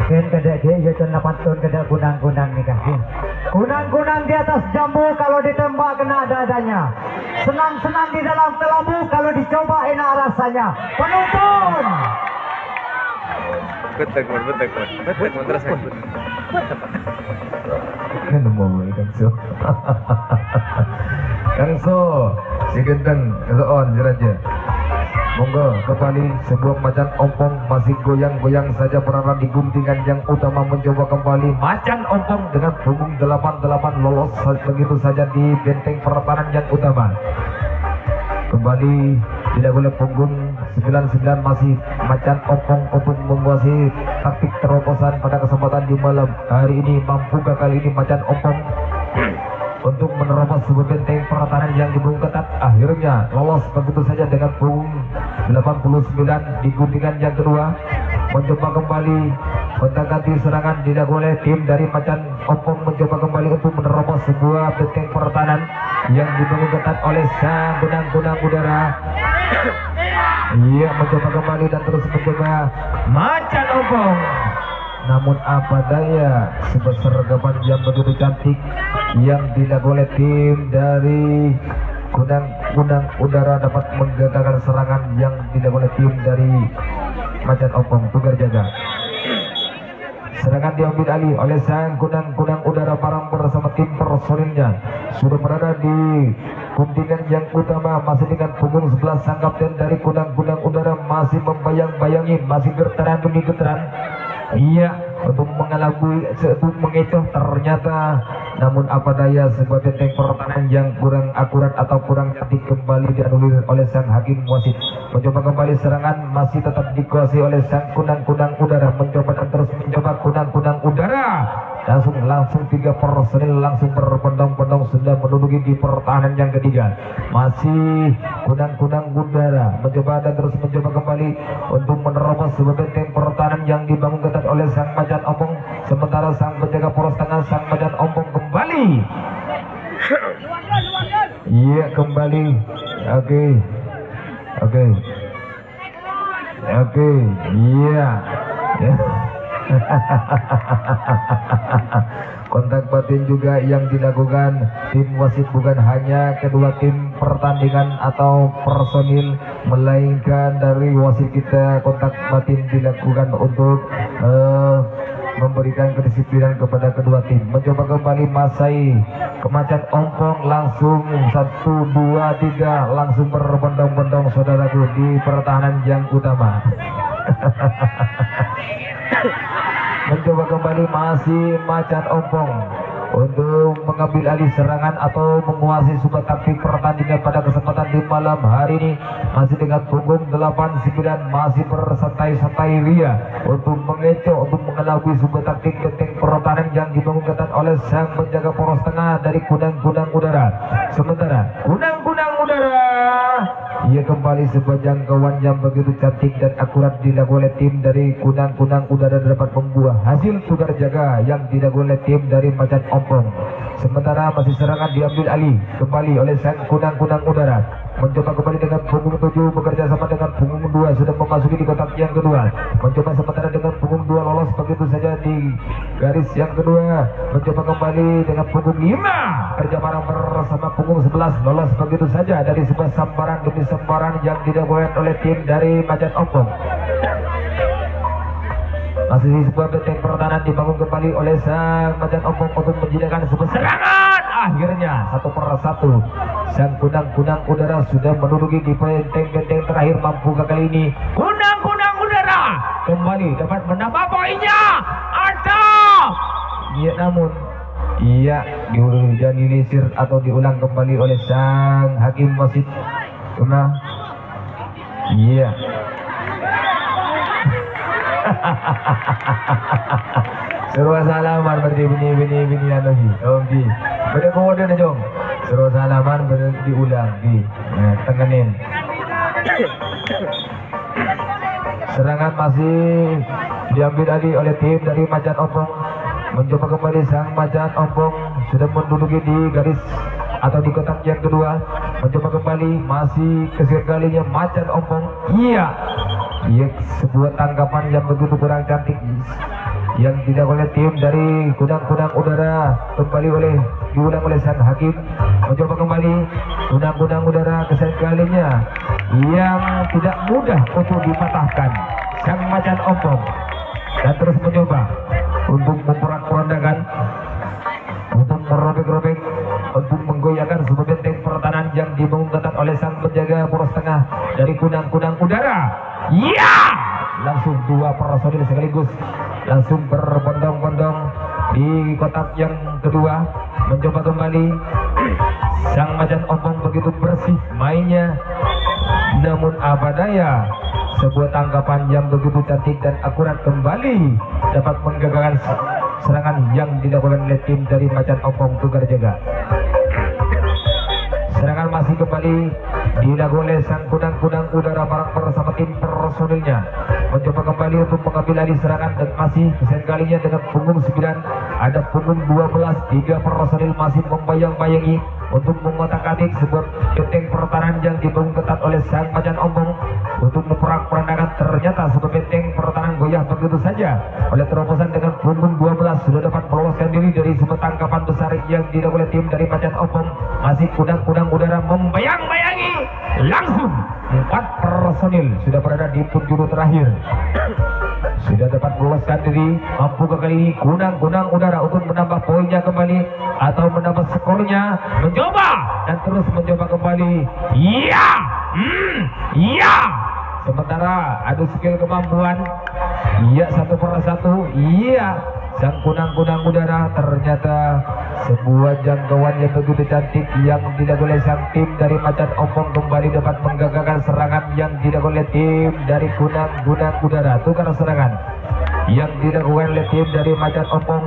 Ken kada dia ya can 8 tahun kada kunang-kunang nih kaki. Kunang-kunang di atas jambu kalau ditembak kena dadanya. Senang-senang di dalam kelabu kalau dicoba enak rasanya. Penonton. Betul terus. Kan mau Kang So. Kang So, si genteng on jeraja. Monggo kembali sebuah macan ompong masih goyang-goyang saja berada di guntingan yang utama, mencoba kembali macan ompong dengan punggung 88 lolos begitu saja di benteng pertahanan yang utama. Kembali tidak boleh punggung 99 masih macan ompong untuk menguasai taktik terobosan pada kesempatan di malam hari ini. Mampukah kali ini macan ompong untuk menerobos sebuah benteng pertahanan yang dibangun ketat? Akhirnya lolos begitu saja dengan punggung 89 di guntingan yang kedua. Mencoba kembali gonta-ganti serangan, tidak boleh tim dari macan ompong mencoba kembali untuk menerobos sebuah benteng pertahanan yang dibangun ketat oleh sang gunang-gunang udara. Iya, mencoba kembali dan terus mencoba macan ompong. Namun apa daya, sebuah sergapan yang begitu cantik yang dilakukan oleh tim dari gunang-gunang udara dapat menggagalkan serangan yang dilakukan oleh tim dari macan ompong. Tugar jaga. Serangan diambil alih oleh sang gunang-gunang udara Parang bersama tim personilnya. Sudah berada di kontingen yang utama masih dengan punggung 11. Sang kapten dari gunang-gunang udara masih membayang-bayangi, masih getaran demi getaran. Iya, untuk mengelabui, untuk mengecoh ternyata. Namun apa daya, sebuah benteng pertahanan yang kurang akurat atau kurang cantik kembali dianulir oleh sang hakim wasit. Mencoba kembali serangan masih tetap dikuasai oleh sang kunang-kunang udara. Mencoba dan terus mencoba kunang-kunang udara. Langsung 3 personil langsung berbondong-bondong sudah menduduki di pertahanan yang ketiga. Masih kunang-kunang udara mencoba dan terus mencoba kembali untuk menerobos sebuah benteng pertahanan yang dibangun ketat oleh sang macan ompong. Sementara sang penjaga poros tengah sang macan ompong kembali. Iya, kembali. Oke. Iya. Kontak batin juga yang dilakukan tim wasit, bukan hanya kedua tim pertandingan atau personil, melainkan dari wasit kita kontak batin dilakukan untuk memberikan kedisiplinan kepada kedua tim. Mencoba kembali Masai kemacan ompong langsung 1, 2, 3 langsung berbondong-bondong saudaraku di pertahanan yang utama. Mencoba kembali masih macan ompong untuk mengambil alih serangan atau menguasai sebuah taktik pertandingan pada kesempatan di malam hari ini. Masih dengan punggung 89 masih bersantai-santai ria untuk mengecoh, untuk mengelabui sebuah taktik benteng pertahanan yang dibangun ketat oleh sang penjaga poros tengah dari kunang-kunang udara. Sementara kunang-kunang udara, ia kembali sebuah jangkauan yang begitu cantik dan akurat dilakukan oleh tim dari kunang-kunang udara dapat membuah hasil tugar jaga yang dilakukan oleh tim dari macan ompong. Sementara masih serangan diambil alih kembali oleh sang kunang-kunang udara. Mencoba kembali dengan punggung 7 bekerja sama dengan punggung 2 sudah memasuki di kotak yang kedua. Mencoba sementara dengan punggung 2 lolos begitu saja di garis yang kedua. Mencoba kembali dengan punggung 5 kerja bareng bersama punggung 11 lolos begitu saja dari sebuah sambaran demi sambaran yang dilakukan oleh tim dari macan ompong. Masih sebuah benteng pertahanan dibangun kembali oleh sang macan ompong untuk menjadikan sebuah serangan. Akhirnya 1 per 1 sang kunang-kunang udara sudah menduduki di benteng-benteng terakhir. Mampukah kali ini kunang-kunang udara kembali dapat menambah poinnya? Iya, namun diulisir atau diulang kembali oleh sang hakim wasit. Iya. Seru salaman berarti bini lagi. Oke. Pada kode na jom. Seru salaman berarti diulang di tengenin. Serangan masih diambil alih oleh tim dari macan ompong. Mencoba kembali sang macan ompong sudah menduduki di garis atau di kotak yang kedua. Mencoba kembali masih kesir kalinya macan ompong. Iya. Ya, sebuah tanggapan yang begitu kurang cantik yang tidak oleh tim dari Kunang-Kunang Udara kembali diulang oleh sang hakim. Mencoba kembali Kunang-Kunang Udara kesan kalinya yang tidak mudah untuk dipatahkan sang macan ompong, dan terus mencoba untuk memporak-porandakan, untuk merobek-robek, untuk menggoyahkan sebuah benteng pertahanan yang dibangun ketat oleh sang penjaga poros tengah dari Kunang-Kunang Udara. Ya, langsung dua personil sekaligus langsung berbondong-bondong di kotak yang kedua. Mencoba kembali sang macan ompong begitu bersih mainnya, namun apa daya sebuah tangkapan yang begitu cantik dan akurat kembali dapat menggagalkan serangan yang dilakukan oleh tim dari macan ompong Tugar Jaga. Serangan masih kembali dilakukan oleh sang Kunang-Kunang Udara bareng bersama tim personilnya. Mencoba kembali untuk mengambil alih serangan dan masih kesan kalinya dengan punggung 9, ada punggung 12, 3 personil masih membayang-bayangi untuk mengotak-atik sebuah benteng pertahanan yang dibangun ketat oleh sang macan ompong untuk memporak-porandakan. Ternyata sebuah benteng pertahanan goyah begitu saja oleh terobosan dengan punggung 12 sudah dapat meloloskan diri dari sebuah tangkapan besar yang dilakukan oleh tim dari macan ompong. Masih Kunang-Kunang Udara membayang-bayangi, langsung 4 personil sudah berada di penjuru terakhir, sudah dapat meloloskan diri. Mampu kali ini Kunang-Kunang Udara untuk menambah poinnya kembali atau menambah skornya. Mencoba dan terus mencoba kembali. Iya, iya. Sementara adu skill kemampuan. Iya, satu per satu. Iya, sang Kunang-Kunang Udara ternyata sebuah jangkauan yang begitu cantik yang tidak oleh sang tim dari macan ompong kembali dapat menggagalkan serangan yang tidak oleh tim dari Kunang-Kunang Udara. Tukar serangan yang dilakukan oleh tim dari macan ompong.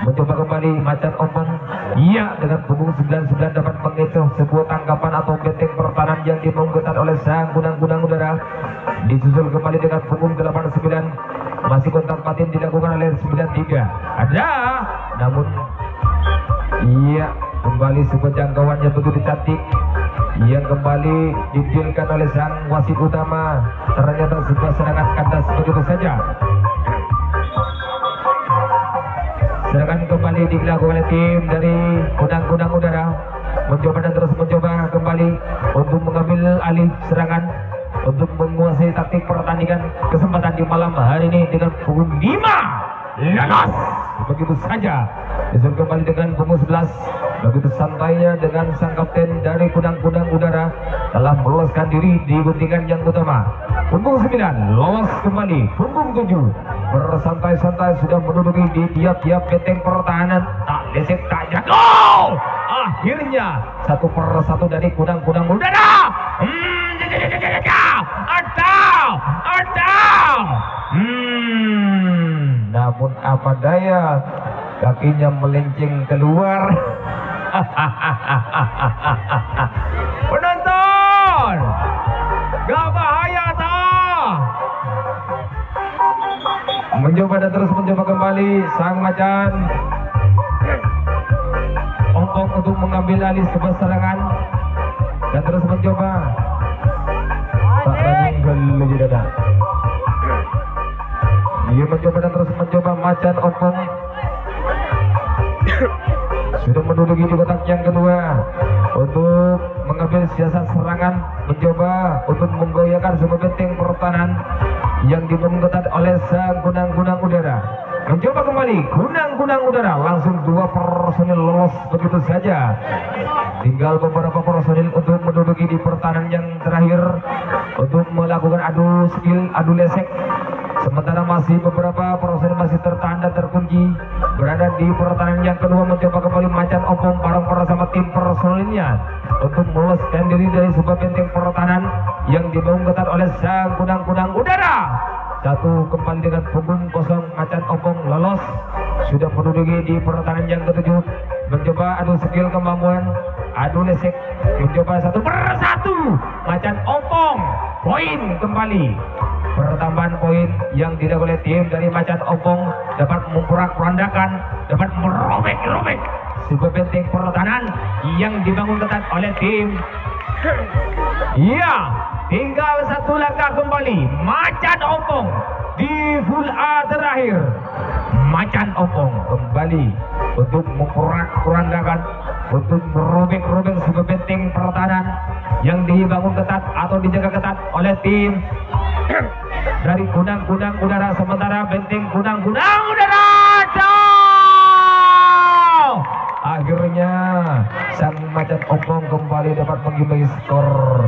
Mencoba kembali macan ompong. Iya, dengan punggung 99 dapat mengecoh sebuah tangkapan atau benteng pertahanan yang dibangun ketat oleh sang Kunang-Kunang Udara. Disusul kembali dengan punggung 89, masih kontak batin dilakukan oleh 93. Ada, namun iya kembali sebuah jangkauan yang begitu cantik yang kembali didilkan oleh sang wasit utama. Ternyata sebuah serangan kandas begitu saja. Serangan kembali dilakukan oleh tim dari Kunang-Kunang Udara. Mencoba dan terus mencoba kembali untuk mengambil alih serangan, untuk menguasai taktik pertandingan kesempatan di malam hari ini dengan punggung 5 lolos begitu saja. Disusul kembali dengan punggung 11 begitu santainya dengan sang kapten dari Kunang-Kunang Udara telah meloloskan diri di guntingan yang utama. Punggung 9 lolos kembali. Punggung 7 bersantai-santai sudah menduduki di tiap-tiap benteng pertahanan. Tak lesek tak jago. Akhirnya 1 per 1 dari Kunang-Kunang Udara. Namun apa daya kakinya melenceng keluar. Penonton, gak bahaya toh. Mencoba dan terus mencoba kembali sang macan ompong untuk mengambil alih sebuah serangan dan terus mencoba. Tak lagi dada. Dia mencoba dan terus mencoba. Macan ompong sudah menduduki di kotak yang kedua untuk mengambil siasat serangan, mencoba untuk menggoyahkan sebuah benteng pertahanan yang dibangun ketat oleh sang Kunang-Kunang Udara. Mencoba kembali Kunang-Kunang Udara, langsung 2 personil lolos begitu saja. Tinggal beberapa personil untuk menduduki di pertahanan yang terakhir untuk melakukan adu skill, adu lesek. Sementara masih beberapa personil masih tertahan dan terkunci berada di pertahanan yang kedua. Mencoba kembali macan ompong bareng bersama tim personilnya untuk meloloskan diri dari sebuah benteng pertahanan yang dibangun ketat oleh sang Kunang-Kunang Udara. 1 kembali dengan punggung kosong. Macan ompong lolos, sudah menduduki di pertahanan yang ketujuh. Mencoba adu skill kemampuan, adu lesek. Mencoba 1 per 1 macan ompong. Poin kembali. Pertambahan poin yang tidak oleh tim dari macan ompong dapat memporak-porandakan, dapat merobek-robek sebuah benteng pertahanan yang dibangun ketat oleh tim. Iya, tinggal satu langkah kembali. Macan Ompong di full A terakhir. Macan Ompong kembali untuk memporak-porandakan, untuk merobek-robek sebuah benteng pertahanan yang dibangun ketat atau dijaga ketat oleh tim dari Gunang-Gunang Udara. Sementara benteng Gunang-Gunang Udara jauh. Akhirnya sang Macan Ompong kembali dapat mengimbangi skor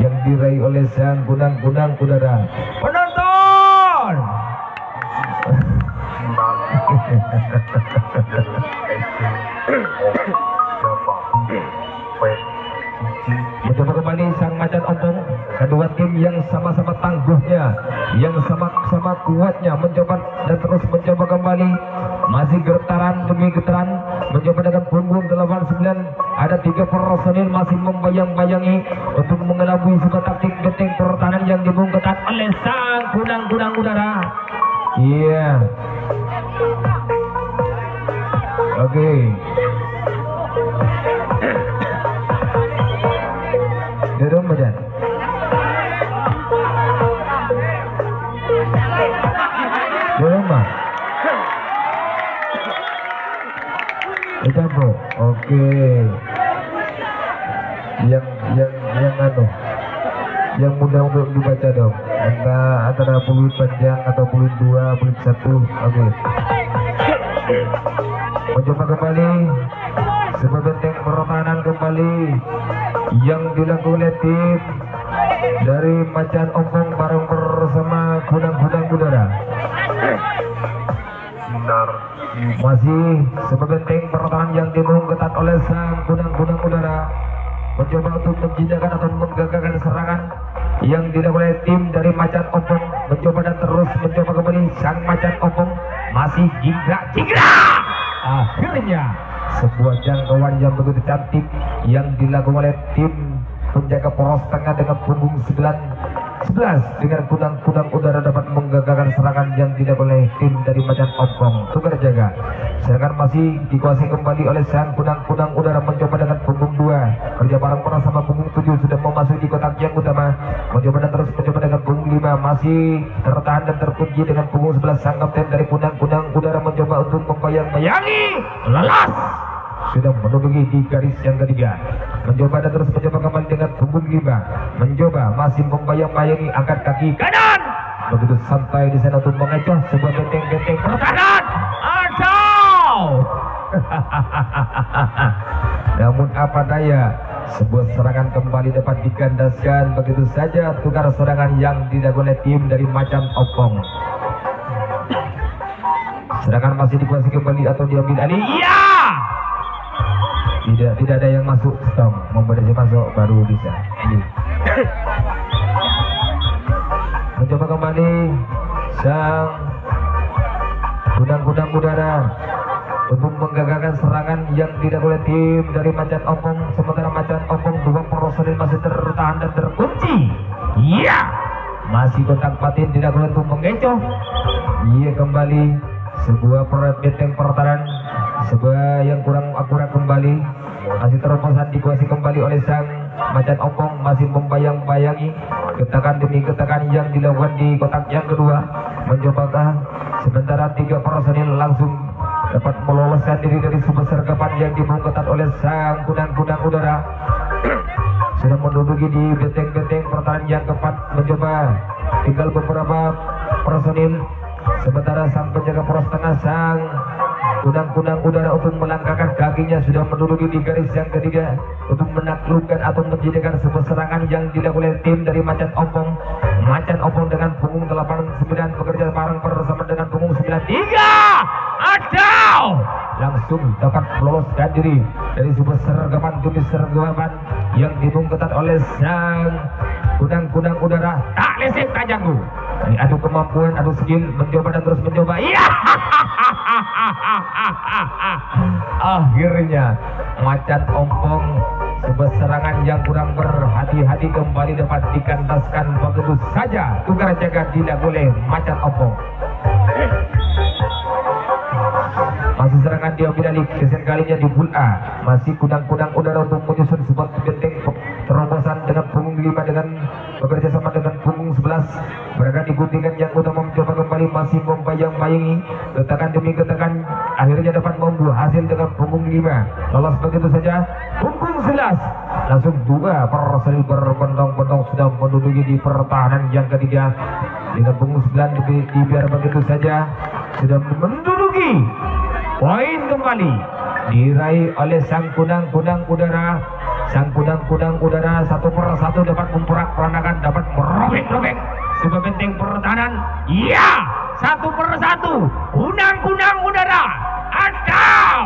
yang diraih oleh sang Gunang-Gunang Udara. Penonton mencoba kembali sang Macan Ompong. Kedua tim yang sama-sama tangguhnya, yang sama-sama kuatnya, mencoba dan terus mencoba kembali. Masih getaran demi getaran, mencoba dengan punggung 89. Ada 3 personil masih membayang-bayangi untuk mengelabui sebuah taktik benteng pertahanan yang dibangun ketat oleh sang Gunang-Gunang Udara. Iya. Oke. Dorong badan. Dorong bang. Kita bro. Oke. Yang mudah untuk dibaca dong. Antara peluit panjang atau peluit 2, peluit 1. Oke. Mencoba kembali sebuah benteng pertahanan kembali yang dilakukan oleh tim dari Macan Ompong bareng bersama Gunang-Gunang Udara. Masih sebuah benteng pertahanan yang dibangun ketat oleh sang Gunang-Gunang Udara, mencoba untuk menjinakkan atau menggagalkan serangan yang dilakukan oleh tim dari Macan Ompong. Mencoba dan terus mencoba kembali sang Macan Ompong masih jingkrak. Akhirnya sebuah jangkauan yang begitu cantik yang dilakukan oleh tim penjaga poros tengah dengan punggung 11 dengan Gunang-Gunang Udara dapat menggagalkan serangan yang dilakukan oleh tim dari Macan Ompong. Tukar jaga, serangan masih dikuasai kembali oleh sang Gunang-Gunang Udara, mencoba dengan punggung 2 kerja bareng bersama punggung 7 sudah memasuki kotak yang utama, mencoba dan terus mencoba dengan punggung 5 masih tertahan dan terkunci dengan punggung 11. Sang kapten dari Gunang-Gunang Udara mencoba untuk membayang-bayangi lelas, sudah menduduki di garis yang ketiga, mencoba dan terus mencoba kembali dengan punggung 5, mencoba masih membayang-bayangi, angkat kaki kanan begitu santai di sana untuk mengecoh sebuah benteng-benteng pertahanan. Namun apa daya, sebuah serangan kembali dapat dikandaskan begitu saja. Tukar serangan yang dilakukan oleh tim dari Macan Ompong. Serangan masih dikuasai kembali atau diambil alih. Iya. Tidak ada yang masuk. Stop. Membatasi masuk baru bisa. Mencoba kembali sang Gunang-Gunang Udara untuk menggagalkan serangan yang dilakukan oleh tim dari Macan Ompong. Sementara Macan Ompong 2 personil masih tertahan dan terkunci. Iya. Masih kotak batin dilakukan untuk mengecoh. Iya, kembali sebuah benteng pertahanan, sebuah yang kurang akurat kembali, masih terobosan dikuasai kembali oleh sang Macan Ompong, masih membayang-bayangi getakan demi getakan yang dilakukan di kotak yang kedua. Mencobakah sementara 3 personil langsung dapat meloloskan diri dari sebuah sergapan yang dibangun ketat oleh sang Gunang-Gunang Udara. Sudah menduduki di benteng-benteng pertahanan yang keempat, mencoba tinggal beberapa personil. Sementara sang penjaga poros tengah sang Gunang-Gunang Udara untuk melangkahkan kakinya sudah menduduki di garis yang ketiga untuk menaklukkan atau menjadikan sebuah serangan yang dilakukan oleh tim dari Macan Ompong. Macan Ompong dengan punggung 89 bekerja bareng bersama dengan punggung 93 atau langsung dapat meloloskan diri dari sebuah sergapan demi sergapan yang dibangun ketat oleh sang Gunang-Gunang Udara. Tak lesek tak janggu. Ini adu kemampuan, adu skill, mencoba dan terus mencoba. Iya. Akhirnya Macan Ompong sebuah serangan yang kurang berhati-hati kembali dapat dikandaskan begitu saja. Tukar jaga dilakukan oleh Macan Ompong. Masih masih serangan diambil alih kesan kalinya di pool A. Masih kudang-kudang udara untuk menyusun sebuah benteng terobosan dengan punggung 5 dengan bekerja sama dengan punggung 11. Mereka diguntingkan yang utama mencoba kembali masih membayang-bayangi getakan demi getakan, akhirnya dapat membuat hasil dengan punggung 5 lolos begitu saja. Punggung 11 langsung 2 personil berbondong-bondong sudah menduduki di pertahanan yang ketiga dengan punggung 9 dibiar begitu saja sudah menduduki poin kembali diraih oleh sang kudang-kudang udara. Sang kudang-kudang udara satu persatu dapat memporak-porandakan, dapat merobek-robek sebuah benteng pertahanan. Iya, satu persatu kudang-kudang udara atau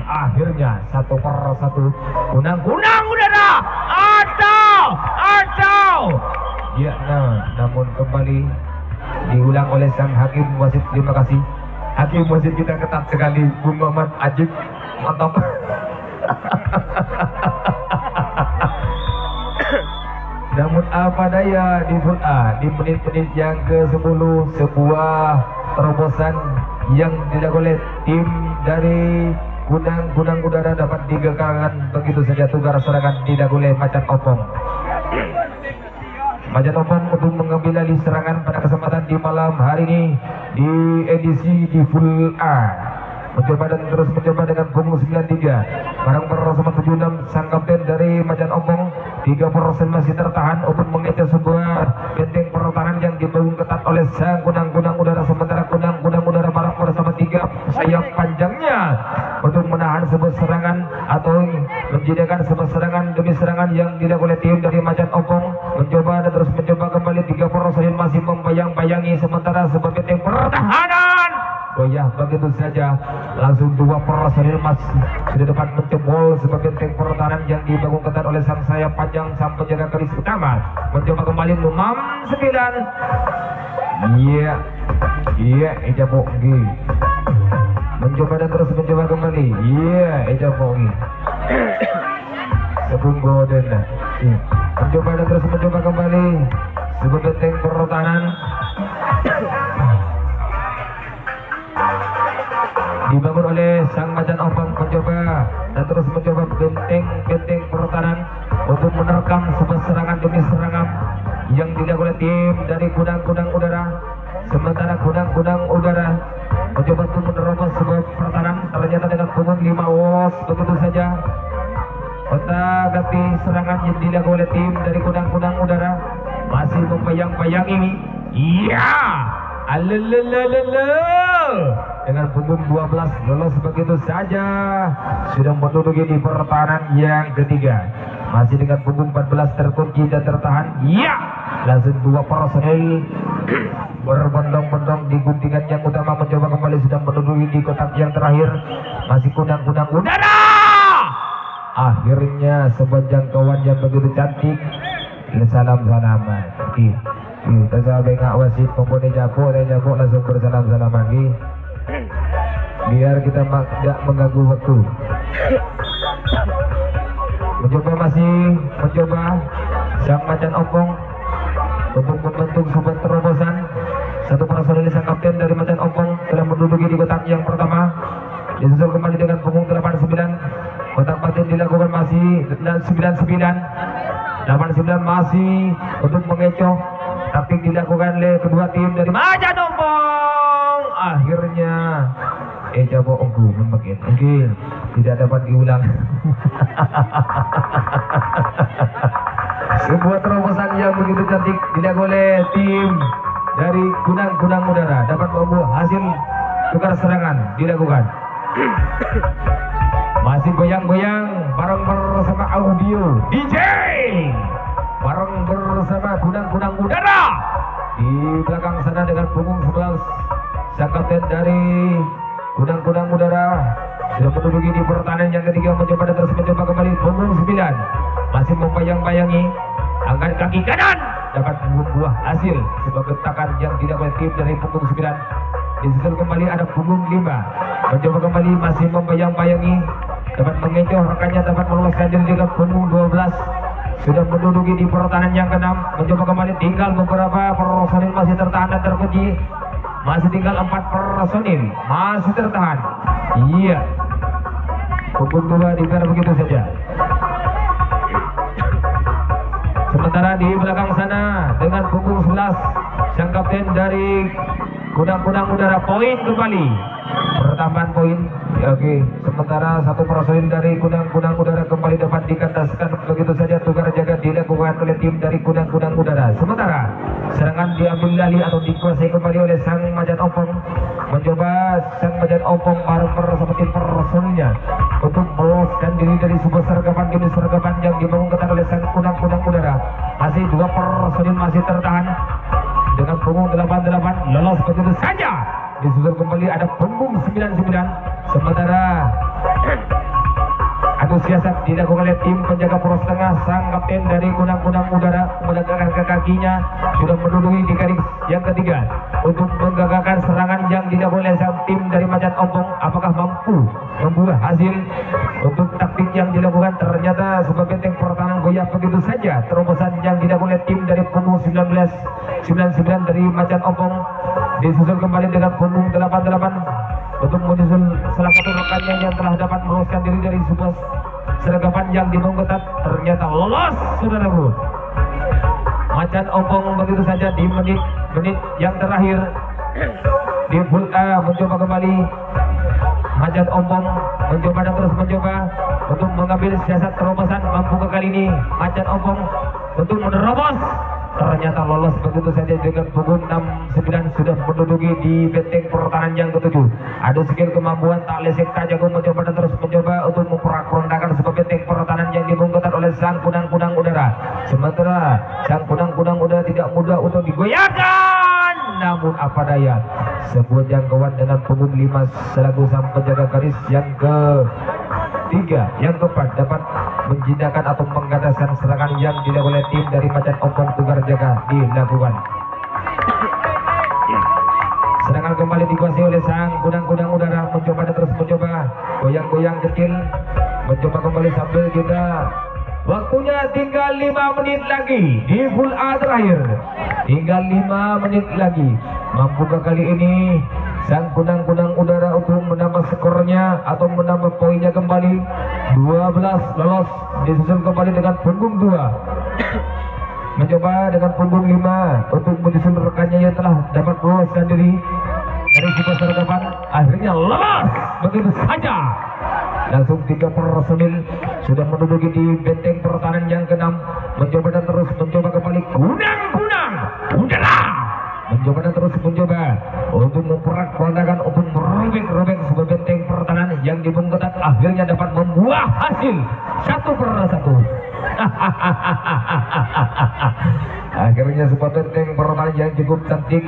akhirnya satu persatu kudang-kudang udara atau ya, namun kembali diulang oleh sang hakim wasit. Terima kasih hakim wasit kita ketat sekali, Bung Muhammad Ajib, mantap. Namun apa daya di pool A di menit-menit yang ke-10 sebuah terobosan yang dilakukan oleh tim dari kudang-kudang udara dapat digagalkan begitu saja. Tugas serangan dilakukan oleh Macan Opong. Macan Opong untuk mengambil alih serangan pada kesempatan di malam hari ini di edisi di pool A. Mencoba dan terus mencoba dengan punggung 93 barang bersama 76 sang kapten dari Macan Opong. 3% masih tertahan untuk mengejar sebuah benteng pertahanan yang dibangun ketat oleh sang kudang-kudang udara, sementara kudang-kudang udara barang bersama 3 sayap panjangnya untuk menahan sebuah serangan atau menjadikan sebuah serangan demi serangan yang dilakukan oleh tim dari Macan Opong. Mencoba dan terus mencoba kembali 3% masih membayang-bayangi, sementara sebuah benteng pertahanan goyah begitu saja. Langsung 2 personil masih sudah dapat menjebol sebuah benteng pertahanan yang dibangun ketat oleh sang sayap panjang sang penjaga garis utama. Mencoba kembali nomor 9. Iya, Eja Bogi. Mencoba dan terus mencoba kembali. Iya, Eja Bogi. Sebelum Golden. Mencoba dan terus mencoba kembali sebuah benteng pertahanan dibangun oleh sang Macan Opong. Mencoba dan terus mencoba benteng pertahanan untuk menerkam sebuah serangan demi serangan yang dilakukan oleh tim dari kudang-kudang udara, sementara kudang-kudang udara mencoba untuk menerobos sebuah pertahanan. Ternyata dengan punggung 5 was begitu saja otak-atik serangan yang dilakukan oleh tim dari kudang-kudang udara masih membayang-bayangi. Iya, dengan punggung 12 lolos begitu saja sudah menduduki di pertahanan yang ketiga. Masih dengan punggung 14 terkunci dan tertahan. Iya, langsung 2 personil berbondong-bondong di guntingan yang utama mencoba kembali sudah menduduki di kotak yang terakhir. Masih kudang-kudang udara. Akhirnya sebuah jangkauan yang begitu cantik. Salam-salaman. Kita sampai ngak wasit mempunyai jago langsung bersalam-salam lagi. Biar kita tidak mengganggu waktu. Mencoba sang Macan Opong untuk membentuk sebuah terobosan. 1 personil sang kapten dari Macan Opong telah menduduki di kotak yang pertama. Disusul kembali dengan punggung 89. Kotak batin dilakukan masih 99. 89 masih untuk mengecoh, taktik dilakukan oleh kedua tim dari Macan Opong. Akhirnya Eja Boongku mungkin tidak dapat diulang. Sebuah terobosan yang begitu cantik dilakukan oleh tim dari kudang-kudang udara dapat membuat hasil tukar serangan dilakukan. Masih goyang-goyang bareng bersama audio DJ, bareng bersama kudang-kudang udara di belakang sana dengan punggung 11 sang kapten dari kudang-kudang udara sudah menduduki di pertahanan yang ketiga. Mencoba dan terus mencoba kembali punggung 9 masih membayang-bayangi, angkat kaki kanan dapat membuat hasil sebagai getakan yang tidak boleh tim dari punggung 9. Disusul kembali ada punggung 5 mencoba kembali masih membayang-bayangi, dapat mengecoh rekannya, dapat meloloskan diri dengan punggung 12 sudah menduduki di pertahanan yang ke-6. Mencoba kembali tinggal beberapa personil masih tertahan dan terkunci. Masih tinggal 4 personil, masih tertahan. Iya, punggung 2 dibiar begitu saja. Sementara di belakang sana dengan punggung 11 sang kapten dari Kunang-Kunang Udara poin kembali, pertambahan poin. Oke, sementara 1 personil dari Kunang-Kunang Udara kembali dapat dikandaskan begitu saja. Tukar jaga dilakukan oleh tim dari Kunang-Kunang Udara. Sementara serangan diambil alih atau dikuasai kembali oleh sang Macan Ompong. Mencoba sang Macan Ompong bareng sama tim personilnya untuk meloloskan diri dari sebuah sergapan yang dibangun ketat oleh sang Kunang-Kunang Udara. Masih 2 personil masih tertahan dengan punggung 88 lolos begitu saja. Disusul kembali ada punggung 99. Sementara adu siasat dilakukan oleh tim penjaga poros tengah. Sang kapten dari Kunang-Kunang Udara meletakkan ke kakinya sudah menduduki di garis yang ketiga untuk menggagalkan serangan yang dilakukan oleh sang tim dari Macan Ompong. Apakah mampu membuat hasil untuk taktik yang dilakukan? Ternyata sebagai benteng pertahanan goyah begitu saja. Terobosan yang dilakukan oleh tim dari punggung 99 dari Macan Ompong disusul kembali dengan punggung 88 untuk menyusul salah satu rekannya yang telah dapat meloloskan diri dari sebuah sergapan yang dibangun ketat. Ternyata lolos, saudaraku. Macan Ompong begitu saja di menit yang terakhir di full A mencoba kembali. Macan Ompong mencoba dan terus mencoba untuk mengambil siasat terobosan. Mampu kali ini Macan Ompong untuk menerobos. Ternyata lolos begitu saja dengan punggung 69 sudah menduduki di benteng pertahanan yang ketujuh. Ada skill kemampuan tak lesek tak jago mencoba dan terus mencoba untuk memperak-perandakan sebuah benteng pertahanan yang dibungketat oleh sang Kunang-Kunang Udara. Sementara sang Kunang-Kunang Udara tidak mudah untuk digoyahkan, namun apa daya, sebuah jangkauan dengan punggung 5 selaku sang penjaga garis yang ketiga yang tepat dapat menjinakkan atau menggataskan serangan yang dilakukan oleh tim dari Macan Ompong. Tukar jaga dilakukan. Serangan kembali dikuasai oleh sang Kunang-Kunang Udara. Mencoba dan terus mencoba goyang-goyang kecil, mencoba kembali sambil juga. Waktunya tinggal 5 menit lagi di full A terakhir. Tinggal 5 menit lagi. Mampukah kali ini sang Kunang-Kunang Udara untuk menambah skornya atau menambah poinnya kembali? 12 lolos, disusul kembali dengan punggung 2. Mencoba dengan punggung 5 untuk menyusul rekannya yang telah dapat meloloskan diri dari sebuah sergapan. Akhirnya lolos begitu saja. Langsung 3 personil sudah menduduki di benteng pertahanan yang ke-6. Mencoba dan terus mencoba kembali Kunang-Kunang Udara. Mencoba dan terus mencoba untuk memperak-perandakan, untuk merobek-robek sebuah benteng pertahanan yang dibungkus ketat. Akhirnya dapat membuah hasil 1-1. Akhirnya sebuah benteng pertahanan yang cukup cantik.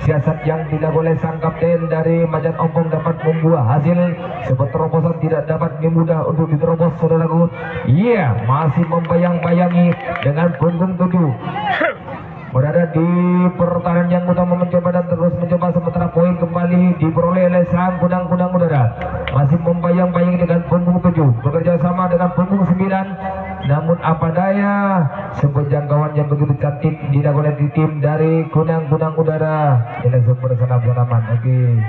Siasat yang dilakukan oleh sang kapten dari Macan Ompong dapat membuah hasil. Sebuah terobosan tidak dapat mudah untuk diterobos, saudaraku. Iya, masih membayang-bayangi dengan punggung 7. Berada di pertahanan yang utama, mencoba dan terus mencoba. Sementara poin kembali diperoleh oleh sang Kunang-Kunang Udara. Masih membayang-bayangi dengan punggung 7, bekerja sama dengan punggung 9. Namun apa daya, sebuah jangkauan yang begitu cantik dilakukan oleh tim dari Kunang-Kunang Udara. Ini langsung bersenam-senaman. Oke,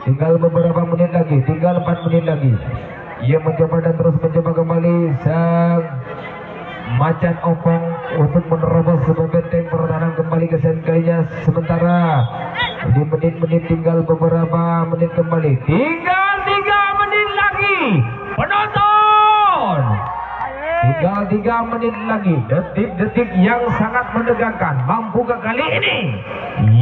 tinggal beberapa menit lagi, tinggal 4 menit lagi. Ia mencoba dan terus mencoba kembali sang Macan Ompong untuk menerobos sebuah benteng pertahanan kembali ke sengkainya. Sementara di menit-menit tinggal beberapa menit kembali, tinggal 3 menit lagi penonton. Tinggal 3 menit lagi, detik-detik yang sangat menegangkan. Mampukah kali ini?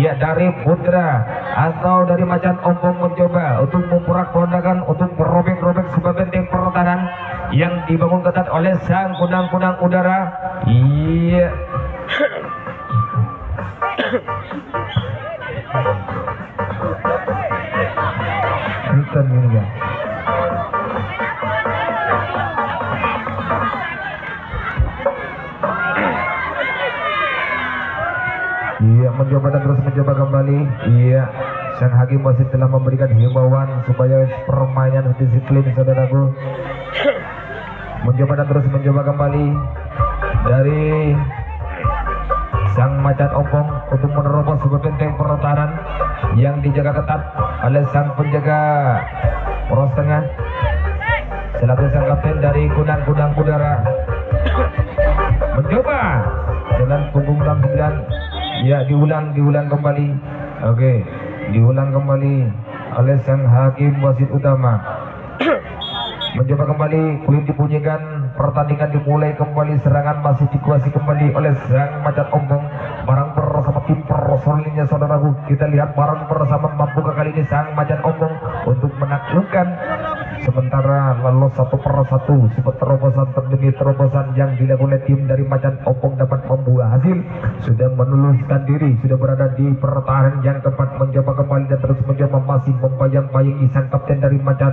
Iya, dari Putra atau dari Macan Ompong mencoba untuk memperak-perandakan, untuk merobek-robek sebuah benteng pertahanan yang dibangun ketat oleh sang Kunang-Kunang Udara. Iya. Bukan ini ya. Iya, mencoba dan terus mencoba kembali. Iya, sang hakim wasit telah memberikan himbauan supaya permainan disiplin, saudaraku. Mencoba dan terus mencoba kembali dari sang Macan Ompong untuk menerobos sebuah benteng pertahanan yang dijaga ketat oleh sang penjaga poros tengah selaku sang kapten dari Kunang-Kunang Udara. Mencoba dengan punggung 69, ya diulang kembali. Oke, diulang kembali oleh sang hakim wasit utama. Mencoba kembali, kulit dibunyikan, pertandingan dimulai kembali, serangan masih dikuasai kembali oleh sang macan ombong. Barang bersama tim personilnya saudaraku, kita lihat barang bersama mampukah kali ini sang macan ombong untuk menaklukkan. Sementara lolos satu per satu, sebuah terobosan demi terobosan yang dilakukan oleh tim dari macan ombong dapat membuah hasil. Sudah meluluskan diri, sudah berada di pertahanan yang keempat, mencoba kembali dan terus mencoba masih membayang-bayangi sang kapten dari macan